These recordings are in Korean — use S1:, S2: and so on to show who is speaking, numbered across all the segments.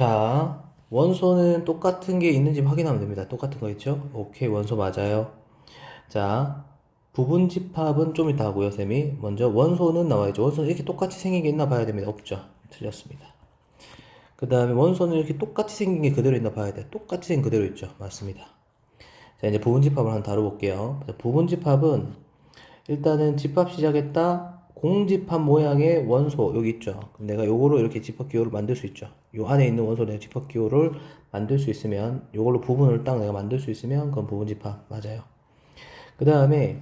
S1: 자, 원소는 똑같은 게 있는지 확인하면 됩니다. 똑같은 거 있죠? 오케이, 원소 맞아요. 자, 부분 집합은 좀 이따 하고요, 쌤이. 먼저 원소는 나와야죠. 원소는 이렇게 똑같이 생긴 게 있나 봐야 됩니다. 없죠? 틀렸습니다. 그 다음에 원소는 이렇게 똑같이 생긴 게 그대로 있나 봐야 돼. 똑같이 생긴 그대로 있죠? 맞습니다. 자, 이제 부분 집합을 한번 다뤄볼게요. 자, 부분 집합은 일단은 집합 시작했다. 공집합 모양의 원소 여기 있죠. 그럼 내가 요거로 이렇게 집합 기호를 만들 수 있죠. 요 안에 있는 원소 내가 집합 기호를 만들 수 있으면 요걸로 부분을 딱 내가 만들 수 있으면 그건 부분 집합 맞아요. 그 다음에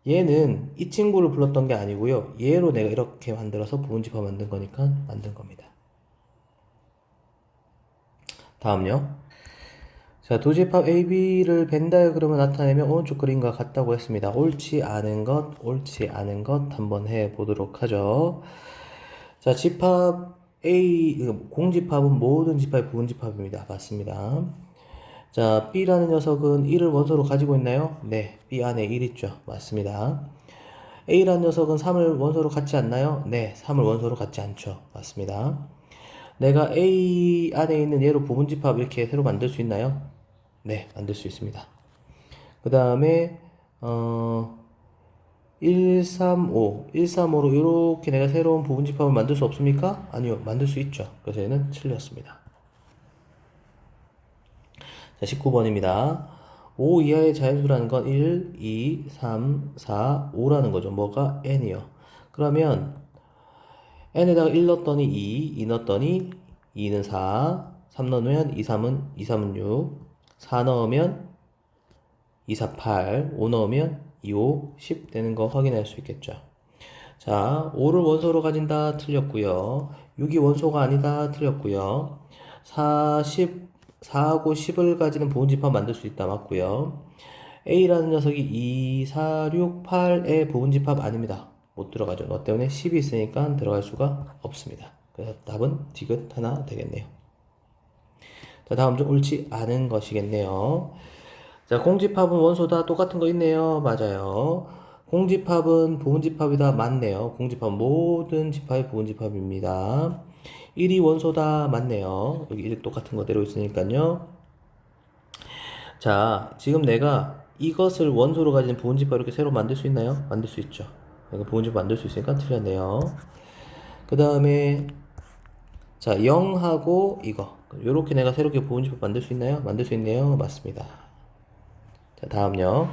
S1: 얘는 이 친구를 불렀던 게 아니고요. 얘로 내가 이렇게 만들어서 부분 집합 만든 거니까 만든 겁니다. 다음요. 자, 두 집합 AB를 벤 다이어그램을 나타내면 오른쪽 그림과 같다고 했습니다. 옳지 않은 것 한번 해보도록 하죠. 자, 집합 A, 공집합은 모든 집합의 부분집합입니다. 맞습니다. 자, B라는 녀석은 1을 원소로 가지고 있나요? 네, B 안에 1 있죠. 맞습니다. A라는 녀석은 3을 원소로 갖지 않나요? 네, 3을 원소로 갖지 않죠. 맞습니다. 내가 A 안에 있는 얘로 부분집합 이렇게 새로 만들 수 있나요? 네, 만들 수 있습니다. 그 다음에 135로 이렇게 내가 새로운 부분집합을 만들 수 없습니까? 아니요, 만들 수 있죠. 그래서 얘는 틀렸습니다. 자, 19번입니다. 5 이하의 자연수라는 건 1, 2, 3, 4, 5라는 거죠. 뭐가 n이요. 그러면 n에다가 1 넣었더니 2 넣었더니 2는 4, 3 넣으면 2, 3은 6, 4 넣으면 2, 4, 8, 5 넣으면 2, 5, 10 되는 거 확인할 수 있겠죠. 자, 5를 원소로 가진다 틀렸고요. 6이 원소가 아니다 틀렸고요. 4하고 10을 가지는 부분집합 만들 수 있다 맞고요. A라는 녀석이 2, 4, 6, 8의 부분집합 아닙니다. 못 들어가죠. 너 때문에 10이 있으니까 들어갈 수가 없습니다. 그래서 답은 디귿 하나 되겠네요. 자, 다음 좀 옳지 않은 것이겠네요. 자, 공집합은 원소다 똑같은 거 있네요. 맞아요. 공집합은 부분집합이다. 맞네요. 공집합 모든 집합이 부분집합입니다. 1이 원소다. 맞네요. 여기 1 똑같은 거대로 있으니까요. 자, 지금 내가 이것을 원소로 가진 부분집합 이렇게 새로 만들 수 있나요? 만들 수 있죠. 그러니까 부분집합 만들 수 있으니까 틀렸네요. 그 다음에 자, 0하고 이거 요렇게 내가 새롭게 부분집합 만들 수 있나요? 만들 수 있네요. 맞습니다. 자, 다음요.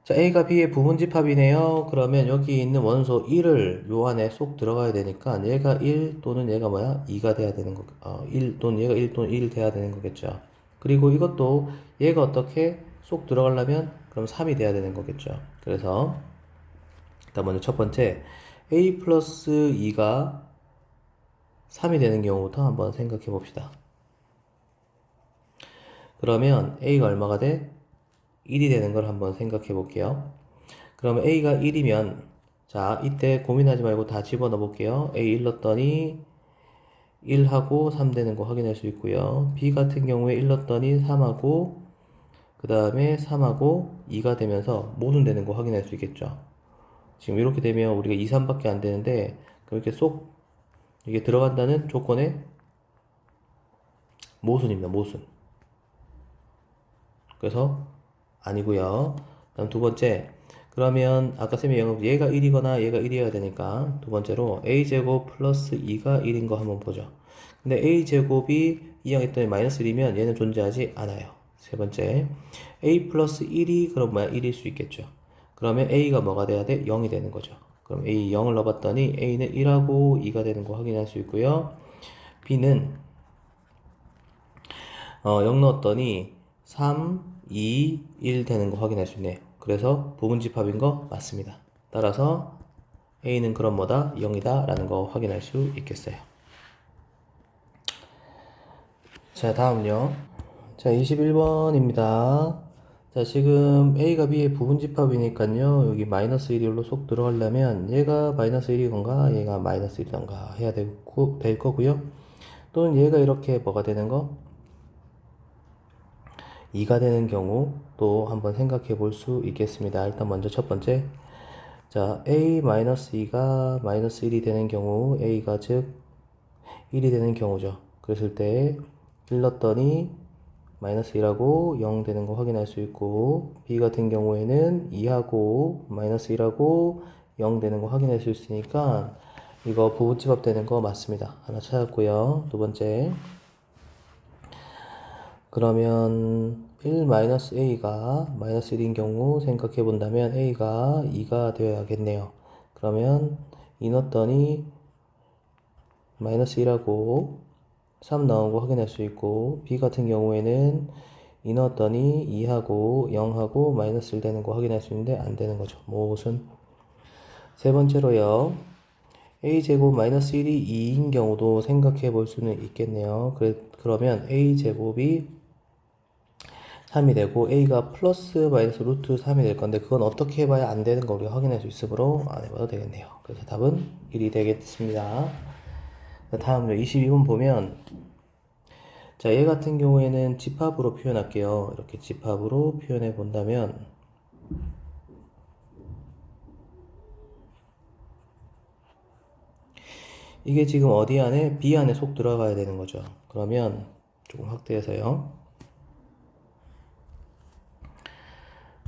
S1: 자, A가 B의 부분집합이네요. 그러면 여기 있는 원소 1을 요 안에 쏙 들어가야 되니까 얘가 1 또는 얘가 뭐야? 2가 돼야 되는 거, 1 또는 얘가 1 또는 1 돼야 되는 거겠죠. 그리고 이것도 얘가 어떻게 쏙 들어가려면 그럼 3이 돼야 되는 거겠죠. 그래서 일단 먼저 첫 번째 A 플러스 2가 3이 되는 경우부터 한번 생각해 봅시다. 그러면 A가 얼마가 돼? 1이 되는 걸 한번 생각해 볼게요. 그러면 A가 1이면 자, 이때 고민하지 말고 다 집어넣어 볼게요. A 1 넣었더니 1하고 3 되는 거 확인할 수 있고요. B 같은 경우에 1 넣었더니 3하고 그 다음에 3하고 2가 되면서 모순 되는 거 확인할 수 있겠죠. 지금 이렇게 되면 우리가 2, 3밖에 안 되는데 그렇게 쏙 이게 들어간다는 조건에 모순입니다. 모순. 그래서 아니고요. 다음 두 번째. 그러면 아까 쌤이 영업 얘가 1이거나 얘가 1이어야 되니까 두 번째로 a제곱 플러스 2가 1인 거 한번 보죠. 근데 a제곱이 2랑 했더니 마이너스 1이면 얘는 존재하지 않아요. 세 번째. a 플러스 1이 그럼 뭐야? 1일 수 있겠죠. 그러면 a가 뭐가 돼야 돼? 0이 되는 거죠. 그럼 a 0을 넣어봤더니 a는 1하고 2가 되는 거 확인할 수 있고요. b는 0 넣었더니 3, 2, 1 되는 거 확인할 수 있네요. 그래서 부분집합인 거 맞습니다. 따라서 A는 그럼 뭐다? 0이다 라는 거 확인할 수 있겠어요. 자, 다음요. 자, 21번입니다. 자, 지금 A가 B의 부분집합이니까요. 여기 마이너스 1로 쏙 들어가려면 얘가 마이너스 1이건가 얘가 마이너스 1이던가 해야 될 거고요. 또는 얘가 이렇게 뭐가 되는 거? 2가 되는 경우 또 한번 생각해 볼 수 있겠습니다. 일단 먼저 첫 번째. 자, A-2가 마이너스 1이 되는 경우 A가 즉 1이 되는 경우죠. 그랬을 때 1 넣었더니 마이너스 1하고 0 되는 거 확인할 수 있고, B 같은 경우에는 2하고 마이너스 1하고 0 되는 거 확인할 수 있으니까 이거 부분집합 되는 거 맞습니다. 하나 찾았고요. 두 번째, 그러면 1-a가 마이너스 1인 경우 생각해 본다면 a가 2가 되어야겠네요. 그러면 2 넣었더니 마이너스 1하고 3 나온 거 확인할 수 있고, b 같은 경우에는 2 넣었더니 2하고 0하고 마이너스 1 되는 거 확인할 수 있는데 안 되는 거죠. 무슨? 세 번째로요, a제곱 마이너스 1이 2인 경우도 생각해 볼 수는 있겠네요. 그러면 a제곱이 3이 되고 a가 플러스 마이너스 루트 3이 될 건데, 그건 어떻게 해봐야 안 되는 거 우리가 확인할 수 있으므로 안 해봐도 되겠네요. 그래서 답은 1이 되겠습니다. 다음으로 22번 보면, 자, 얘 같은 경우에는 집합으로 표현할게요. 이렇게 집합으로 표현해 본다면, 이게 지금 어디 안에? B 안에 속 들어가야 되는 거죠. 그러면 조금 확대해서요.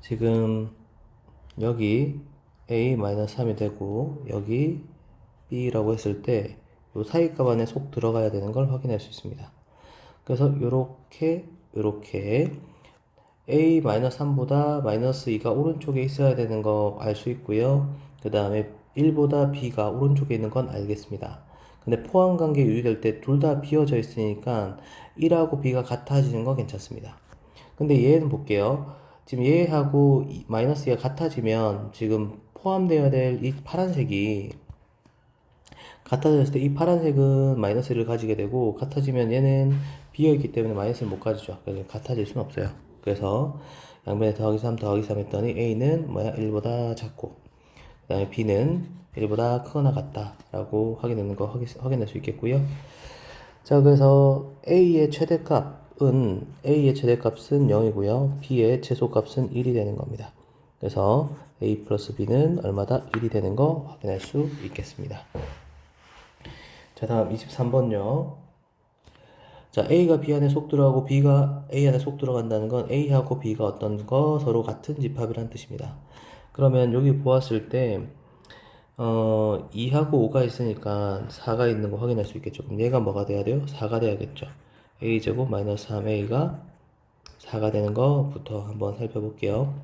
S1: 지금 여기 A-3이 되고 여기 B라고 했을 때 이 사이값 안에 속 들어가야 되는 걸 확인할 수 있습니다. 그래서 요렇게 A-3보다 마이너스 2가 오른쪽에 있어야 되는 거 알 수 있고요. 그 다음에 1보다 B가 오른쪽에 있는 건 알겠습니다. 근데 포함관계 유지될 때 둘 다 비어져 있으니까 1하고 B가 같아지는 건 괜찮습니다. 근데 얘는 볼게요. 지금 얘하고 마이너스 2가 같아지면 지금 포함되어야 될 이 파란색이 같아졌을 때 이 파란색은 마이너스를 가지게 되고, 같아지면 얘는 비어있기 때문에 마이너스를 못 가지죠. 그래서 같아질 수는 없어요. 그래서 양변에 더하기 3 더하기 3 했더니 A는 뭐야? 1보다 작고, 그 다음에 B는 1보다 크거나 같다 라고 확인할 수 있겠고요. 자, 그래서 A의 최대값은 0이고요. B의 최소값은 1이 되는 겁니다. 그래서 A 플러스 B는 얼마다? 1이 되는 거 확인할 수 있겠습니다. 자, 다음 23번요. 자, A가 B 안에 속 들어가고 B가 A 안에 속 들어간다는 건 A하고 B가 어떤 거 서로 같은 집합이라는 뜻입니다. 그러면 여기 보았을 때 2하고 5가 있으니까 4가 있는 거 확인할 수 있겠죠. 그럼 얘가 뭐가 돼야 돼요? 4가 돼야겠죠. A제곱 마이너스 3A가 4가 되는 거부터 한번 살펴볼게요.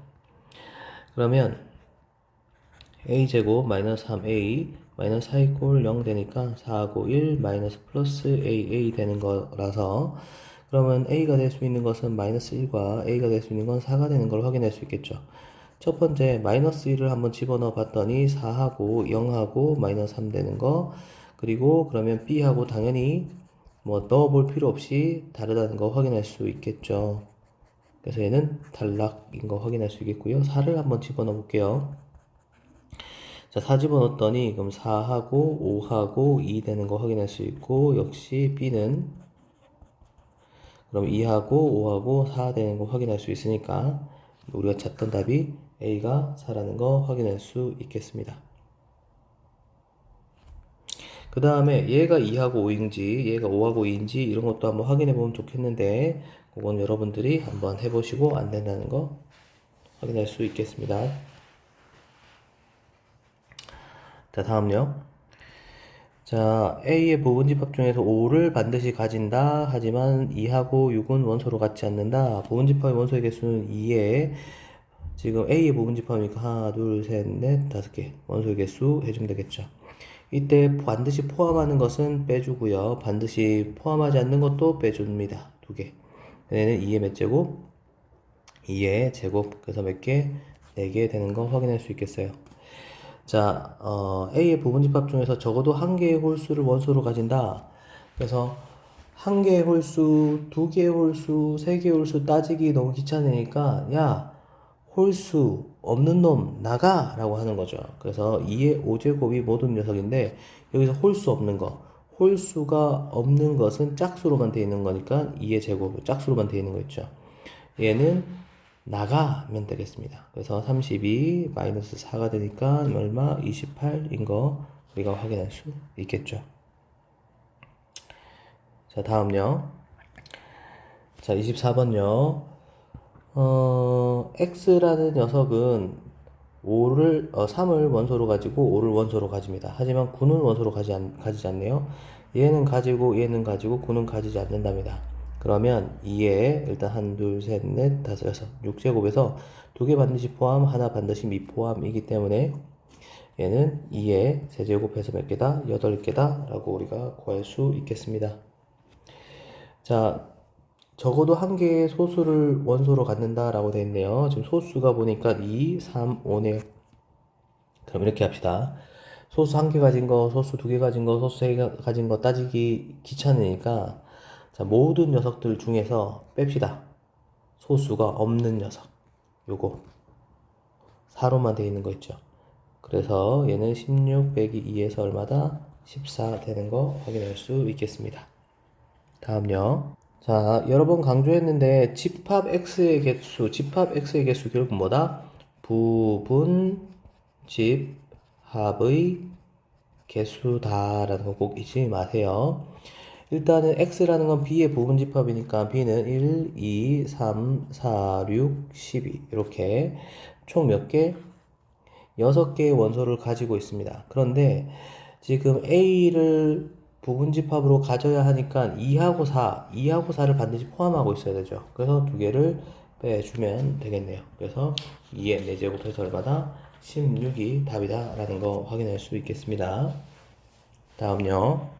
S1: 그러면 A제곱 마이너스 3A 마이너스 4 이꼴 0 되니까 4하고 1 마이너스 플러스 AA 되는 거라서, 그러면 A가 될 수 있는 것은 마이너스 1과 A가 될 수 있는 건 4가 되는 걸 확인할 수 있겠죠. 첫 번째 마이너스 1을 한번 집어넣어 봤더니 4하고 0하고 마이너스 3 되는 거, 그리고 그러면 B하고 당연히 뭐 넣어 볼 필요 없이 다르다는 거 확인할 수 있겠죠. 그래서 얘는 단락인 거 확인할 수 있겠고요. 4를 한번 집어넣어 볼게요. 자, 4 집어넣었더니 그럼 4하고 5하고 2 되는 거 확인할 수 있고, 역시 B는 그럼 2하고 5하고 4 되는 거 확인할 수 있으니까 우리가 찾던 답이 A가 4라는 거 확인할 수 있겠습니다. 그 다음에 얘가 2하고 5인지 얘가 5하고 2인지 이런 것도 한번 확인해 보면 좋겠는데, 그건 여러분들이 한번 해보시고 안 된다는 거 확인할 수 있겠습니다. 자, 다음요. 자, A의 부분집합 중에서 5를 반드시 가진다. 하지만 2하고 6은 원소로 같지 않는다. 부분집합의 원소의 개수는 2에, 지금 A의 부분집합이니까 하나, 둘, 셋, 넷, 다섯 개 원소의 개수 해주면 되겠죠. 이때 반드시 포함하는 것은 빼주고요. 반드시 포함하지 않는 것도 빼줍니다. 두 개. 얘는 2의 몇 제곱? 2의 제곱. 그래서 몇 개? 4개 되는 거 확인할 수 있겠어요. 자, A의 부분집합 중에서 적어도 한 개의 홀수를 원소로 가진다. 그래서 한 개의 홀수, 두 개의 홀수, 세 개의 홀수 따지기 너무 귀찮으니까, 야, 홀수 없는 놈 나가! 라고 하는 거죠. 그래서 2의 5제곱이 모든 녀석인데, 여기서 홀수 없는 거, 홀수가 없는 것은 짝수로만 되어 있는 거니까 2의 제곱, 짝수로만 되어 있는 거 있죠. 얘는 나가면 되겠습니다. 그래서 32 마이너스 4가 되니까 얼마? 28인 거 우리가 확인할 수 있겠죠. 자, 다음요. 자, 24번요. x라는 녀석은 3을 원소로 가지고 5를 원소로 가집니다. 하지만 9는 원소로 가지지 않네요. 얘는 가지고 얘는 가지고 9는 가지지 않는답니다. 그러면 2에 일단 1, 2, 3, 4, 5, 6, 6제곱에서 2개 반드시 포함, 하나 반드시 미포함이기 때문에 얘는 2에 세제곱해서 몇 개다? 8개다 라고 우리가 구할 수 있겠습니다. 자, 적어도 한 개의 소수를 원소로 갖는다 라고 되어 있네요. 지금 소수가 보니까 2, 3, 5네요. 그럼 이렇게 합시다. 소수 한 개 가진 거, 소수 두 개 가진 거, 소수 세 개 가진 거 따지기 귀찮으니까 자, 모든 녀석들 중에서 뺍시다. 소수가 없는 녀석. 요거 4로만 되어 있는 거 있죠. 그래서 얘는 16 빼기 2에서 얼마다? 14 되는 거 확인할 수 있겠습니다. 다음요. 자, 여러 번 강조했는데 집합 x의 개수 결국 뭐다? 부분 집합의 개수다라는 거 꼭 잊지 마세요. 일단은 x라는 건 b의 부분 집합이니까 b는 1, 2, 3, 4, 6, 12 이렇게 총 몇 개? 6개의 원소를 가지고 있습니다. 그런데 지금 a를 부분 집합으로 가져야 하니까 2하고 4를 반드시 포함하고 있어야 되죠. 그래서 두 개를 빼주면 되겠네요. 그래서 2의 4제곱해서 얼마다? 16이 답이다 라는 거 확인할 수 있겠습니다. 다음요.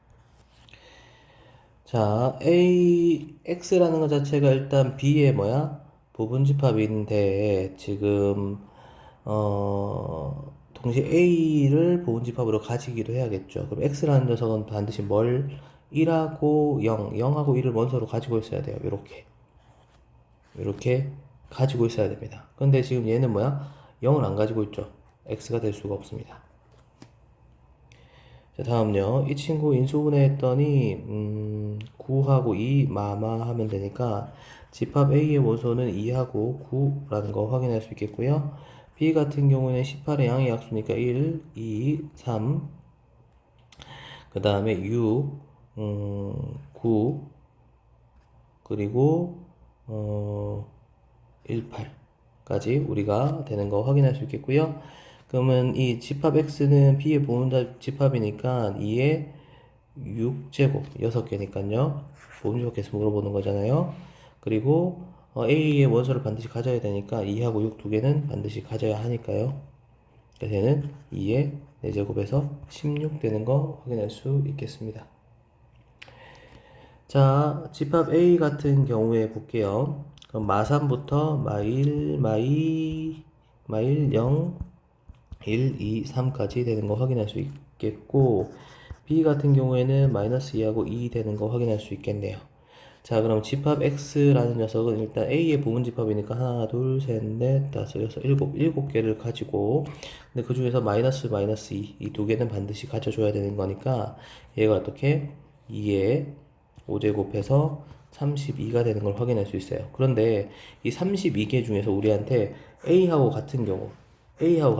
S1: 자, x라는 것 자체가 일단 b의 뭐야? 부분 집합인데 지금 동시에 a를 부분 집합으로 가지기도 해야겠죠. 그럼 x라는 녀석은 반드시 뭘 1하고 0하고 1을 원소로 가지고 있어야 돼요. 이렇게 가지고 있어야 됩니다. 근데 지금 얘는 뭐야? 0을 안 가지고 있죠. x가 될 수가 없습니다. 자, 다음요. 이 친구 인수분해 했더니 9하고 2 마마하면 되니까 집합 A의 원소는 2하고 9라는 거 확인할 수 있겠고요. B 같은 경우는 18의 양의 약수니까 1, 2, 3, 그 다음에 6, 9, 그리고 1, 8까지 우리가 되는 거 확인할 수 있겠고요. 그러면 이 집합 x는 b의 부분 집합이니까 2의 6제곱 6개니까요. 부분 집합 계수 물어보는 거잖아요. 그리고 a의 원소를 반드시 가져야 되니까 2하고 6 두 개는 반드시 가져야 하니까요. 그래서 얘는 2의 4제곱에서 16 되는 거 확인할 수 있겠습니다. 자, 집합 A 같은 경우에 볼게요. 그럼 마3부터 마1, 마1, 0, 1, 2, 3까지 되는 거 확인할 수 있겠고, B 같은 경우에는 마이너스 2하고 2 되는 거 확인할 수 있겠네요. 자, 그럼 집합 X라는 녀석은 일단 A의 부분 집합이니까 하나, 둘, 셋, 넷, 다섯, 여섯, 일곱 개를 가지고, 근데 그 중에서 마이너스 2, 이 두 개는 반드시 가져줘야 되는 거니까, 얘가 어떻게? 2에 5제곱해서 32가 되는 걸 확인할 수 있어요. 그런데 이 32개 중에서 우리한테 A하고 같은 경우, A하고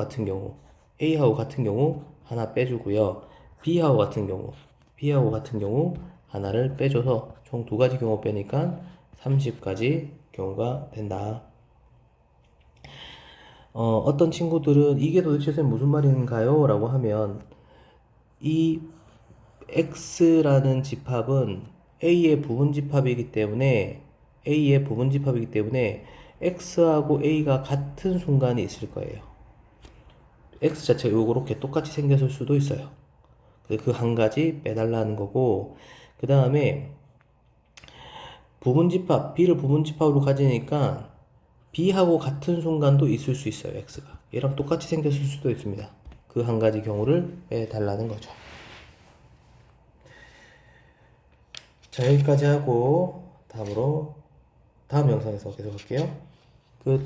S1: 같은 경우 하나 빼주고요. B하고 같은 경우 하나를 빼줘서 총 두 가지 경우 빼니까 30가지 경우가 된다. 어떤 친구들은 이게 도대체 무슨 말인가요? 라고 하면 이 X라는 집합은 A의 부분 집합이기 때문에 X하고 A가 같은 순간이 있을 거예요. X 자체가 요렇게 똑같이 생겼을 수도 있어요. 그 한 가지 빼달라는 거고, 그 다음에 B를 부분 집합으로 가지니까 B하고 같은 순간도 있을 수 있어요, X가. 얘랑 똑같이 생겼을 수도 있습니다. 그 한 가지 경우를 빼달라는 거죠. 자, 여기까지 하고 다음 영상에서 계속 할게요. 끝.